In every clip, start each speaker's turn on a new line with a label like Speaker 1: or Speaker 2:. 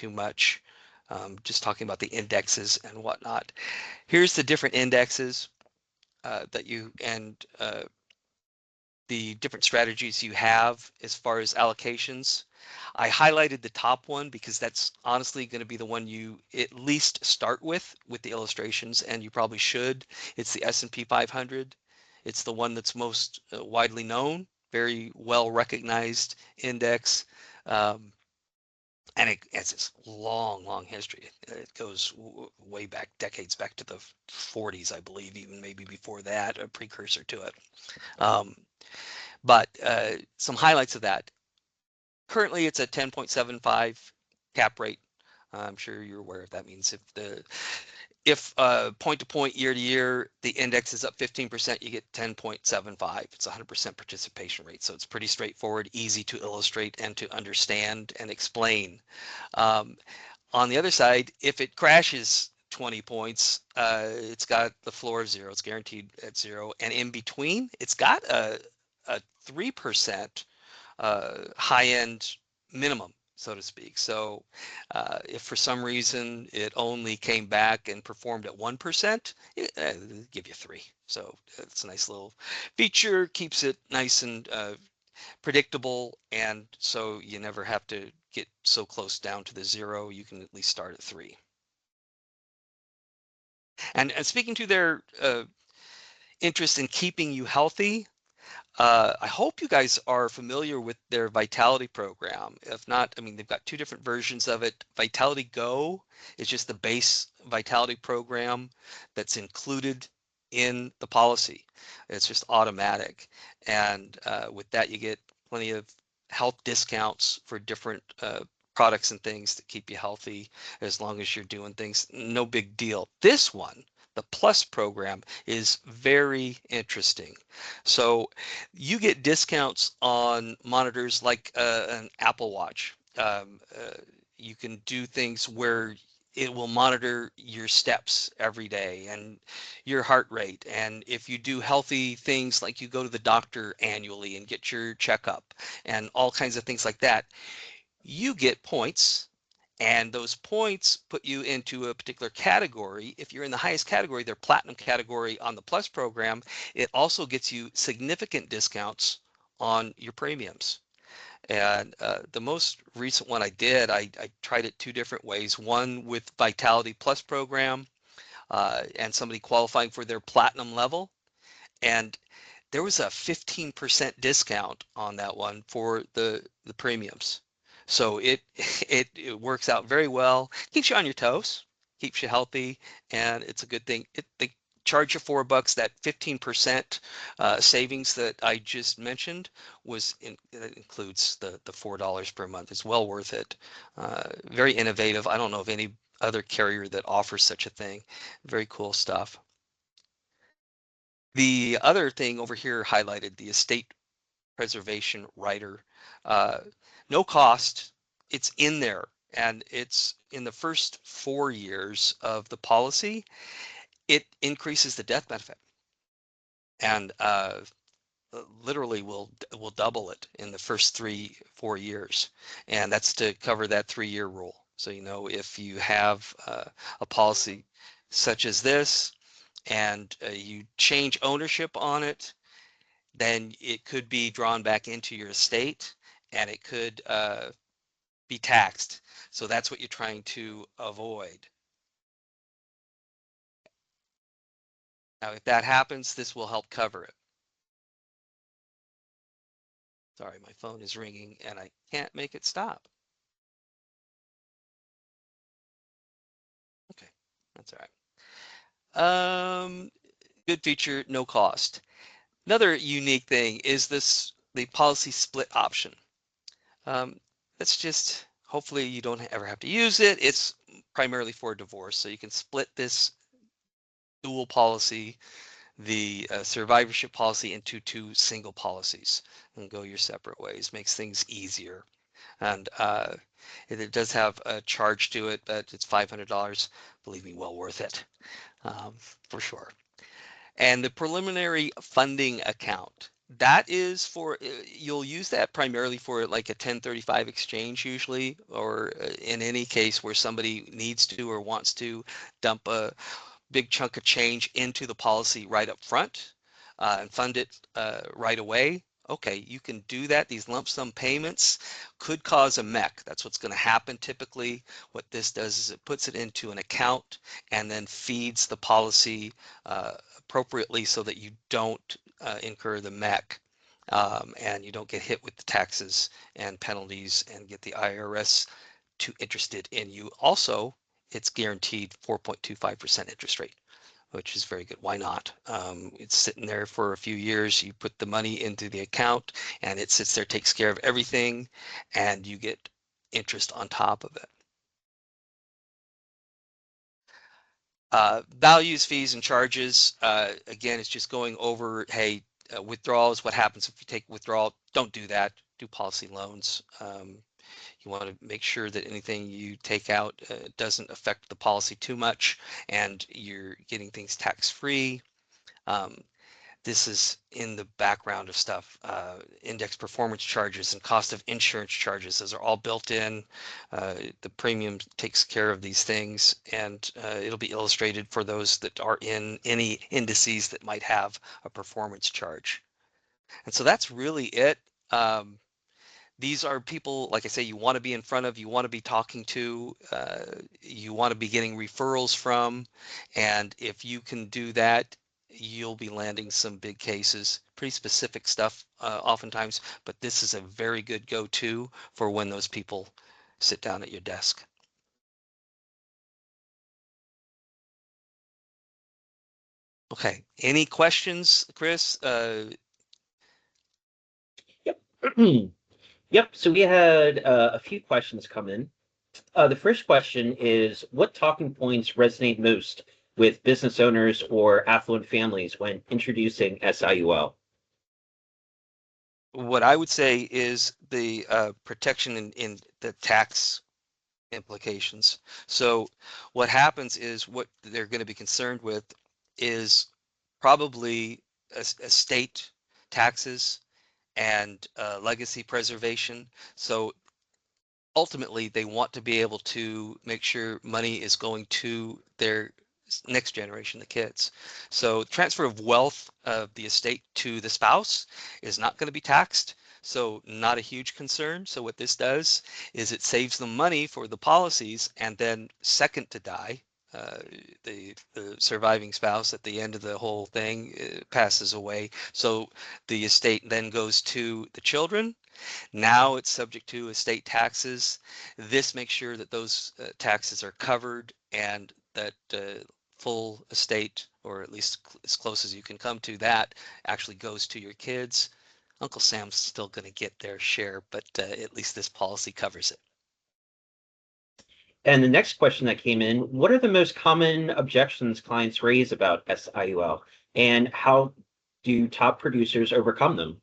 Speaker 1: too much. Just talking about the indexes and whatnot. Here's the different indexes that you and the different strategies you have as far as allocations. I highlighted the top one because that's honestly going to be the one you at least start with the illustrations, and you probably should. It's the S&P 500. It's the one that's most widely known, very well recognized index. And it has this long history. It goes way back, decades back to the 40s, I believe, even maybe before that, a precursor to it. But some highlights of that. Currently, it's a 10.75 cap rate. I'm sure you're aware of that means if point to point, year to year, the index is up 15%, you get 10.75. It's 100% participation rate. So it's pretty straightforward, easy to illustrate and to understand and explain. On the other side, if it crashes 20 points, it's got the floor of 0. It's guaranteed at 0. And in between, it's got a 3% high-end minimum, so to speak. So if for some reason it only came back and performed at 1%, it'll give you 3. So it's a nice little feature, keeps it nice and predictable, and so you never have to get so close down to the 0. You can at least start at 3. And speaking to their interest in keeping you healthy, I hope you guys are familiar with their Vitality program. If not, I mean, they've got 2 different versions of it. Vitality Go is just the base Vitality program that's included in the policy. It's just automatic. And with that, you get plenty of health discounts for different products and things to keep you healthy as long as you're doing things. No big deal. This one, the Plus program, is very interesting. So you get discounts on monitors like an Apple Watch. You can do things where it will monitor your steps every day and your heart rate. And if you do healthy things like you go to the doctor annually and get your checkup and all kinds of things like that, you get points. And those points put you into a particular category. If you're in the highest category, their platinum category on the Plus program, it also gets you significant discounts on your premiums. And the most recent one I did, I tried it 2 different ways. One with Vitality Plus program and somebody qualifying for their platinum level. And there was a 15% discount on that one for the premiums. So it works out very well, keeps you on your toes, keeps you healthy, and it's a good thing. They charge you $4. That 15% savings that I just mentioned that includes the $4 per month. It's well worth it. Very innovative. I don't know of any other carrier that offers such a thing. Very cool stuff. The other thing over here highlighted, the estate preservation rider, no cost. It's in there, and it's in the first 4 years of the policy. It increases the death benefit, and literally will double it in the first 3-4 years, and that's to cover that 3-year rule. So if you have a policy such as this and you change ownership on it, then it could be drawn back into your estate and it could be taxed. So that's what you're trying to avoid. Now, if that happens, this will help cover it. Sorry, my phone is ringing and I can't make it stop. Okay, that's all right. Good feature, no cost. Another unique thing is the policy split option. That's just, hopefully you don't ever have to use it. It's primarily for divorce, so you can split this dual policy, the survivorship policy, into 2 single policies and go your separate ways. Makes things easier. And it does have a charge to it, but it's $500. Believe me, well worth it, for sure. And the preliminary funding account. That is for, you'll use that primarily for like a 1035 exchange usually, or in any case where somebody needs to or wants to dump a big chunk of change into the policy right up front and fund it right away. Okay, you can do that. These lump sum payments could cause a mech. That's what's going to happen typically. What this does is it puts it into an account and then feeds the policy appropriately so that you don't incur the mech and you don't get hit with the taxes and penalties and get the IRS too interested in you. Also, it's guaranteed 4.25% interest rate, which is very good. Why not? It's sitting there for a few years. You put the money into the account and it sits there, takes care of everything, and you get interest on top of it. Values, fees, and charges. Again, it's just going over, hey, withdrawals, what happens if you take withdrawal? Don't do that. Do policy loans. You want to make sure that anything you take out doesn't affect the policy too much and you're getting things tax-free. This is in the background of stuff. Index performance charges and cost of insurance charges, those are all built in. The premium takes care of these things, and it'll be illustrated for those that are in any indices that might have a performance charge. And so that's really it. These are people, like I say, you want to be in front of, you want to be talking to, you want to be getting referrals from, and if you can do that, you'll be landing some big cases, pretty specific stuff oftentimes, but this is a very good go-to for when those people sit down at your desk. Okay, any questions, Chris?
Speaker 2: Yep. Yep. So we had a few questions come in. The first question is, what talking points resonate most with business owners or affluent families when introducing SIUL?
Speaker 1: What I would say is the protection in the tax implications. So what happens is what they're going to be concerned with is probably estate taxes and legacy preservation. So ultimately they want to be able to make sure money is going to their next generation, the kids. So transfer of wealth of the estate to the spouse is not going to be taxed. So not a huge concern. So what this does is it saves them money for the policies, and then second to die, uh, the surviving spouse at the end of the whole thing passes away. So the estate then goes to the children. Now it's subject to estate taxes. This makes sure that those taxes are covered and that full estate, or at least as close as you can come to that, actually goes to your kids. Uncle Sam's still going to get their share, but at least this policy covers it.
Speaker 2: And the next question that came in, what are the most common objections clients raise about SIUL, and how do top producers overcome them?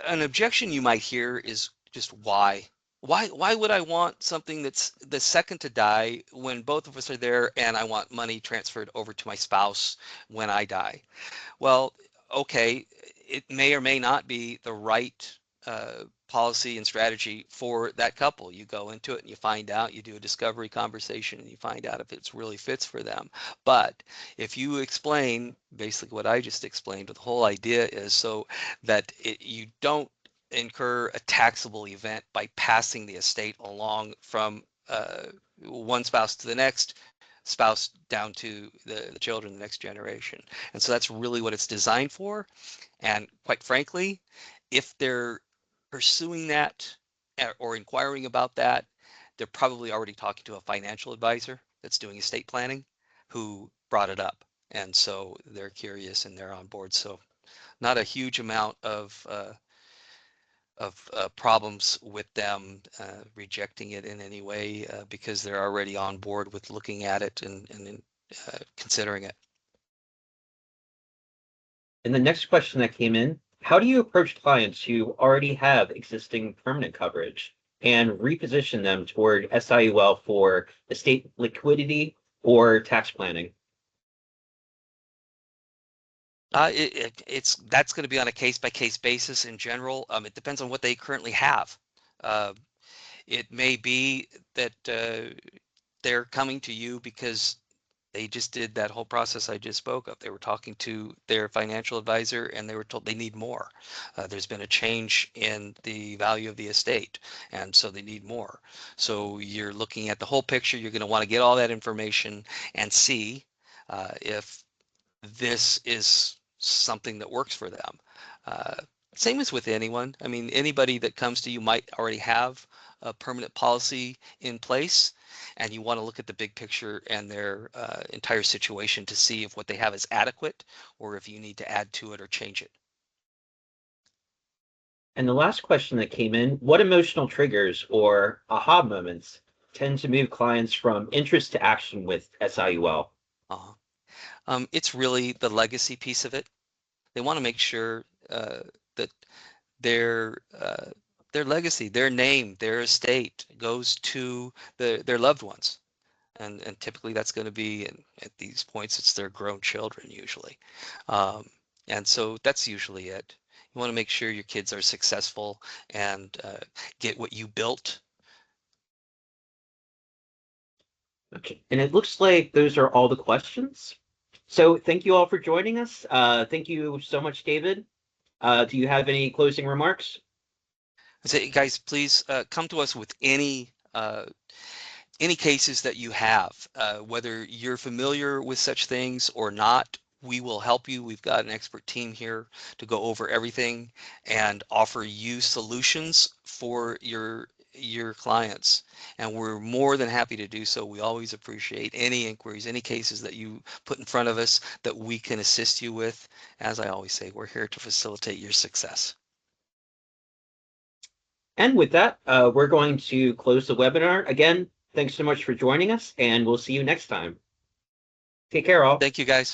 Speaker 1: An objection you might hear is just why? Why would I want something that's the second to die when both of us are there and I want money transferred over to my spouse when I die? Well, okay, it may or may not be the right policy and strategy for that couple. You go into it and you find out, you do a discovery conversation and you find out if it really fits for them. But if you explain basically what I just explained, the whole idea is so that you don't incur a taxable event by passing the estate along from one spouse to the next spouse down to the children, the next generation. And so that's really what it's designed for. And quite frankly, if they're pursuing that or inquiring about that, they're probably already talking to a financial advisor that's doing estate planning who brought it up. And so they're curious and they're on board. So not a huge amount of problems with them rejecting it in any way because they're already on board with looking at it and considering it.
Speaker 2: And the next question that came in, how do you approach clients who already have existing permanent coverage and reposition them toward SIUL for estate liquidity or tax planning?
Speaker 1: That's going to be on a case-by-case basis in general. It depends on what they currently have. Uh, it may be that they're coming to you because they just did that whole process I just spoke of. They were talking to their financial advisor and they were told they need more. There's been a change in the value of the estate, and so they need more. So you're looking at the whole picture. You're going to want to get all that information and see if this is something that works for them. Uh, Same as with anyone. I mean, anybody that comes to you might already have a permanent policy in place, and you want to look at the big picture and their entire situation to see if what they have is adequate or if you need to add to it or change it.
Speaker 2: And the last question that came in, what emotional triggers or aha moments tend to move clients from interest to action with SIUL?
Speaker 1: Uh, it's really the legacy piece of it. They want to make sure that their uh, their legacy, their name, their estate goes to their loved ones. And typically that's going to be, and at these points, it's their grown children usually. Um, and so that's usually it. You want to make sure your kids are successful and get what you built.
Speaker 2: Okay. And it looks like those are all the questions. So thank you all for joining us. Thank you so much, David. Do you have any closing remarks?
Speaker 1: I say, guys, please come to us with any cases that you have, whether you're familiar with such things or not. We will help you. We've got an expert team here to go over everything and offer you solutions for your clients. And we're more than happy to do so. We always appreciate any inquiries, any cases that you put in front of us that we can assist you with. As I always say, we're here to facilitate your success.
Speaker 2: And with that, we're going to close the webinar. Again, thanks so much for joining us, and we'll see you next time. Take care, all.
Speaker 1: Thank you, guys.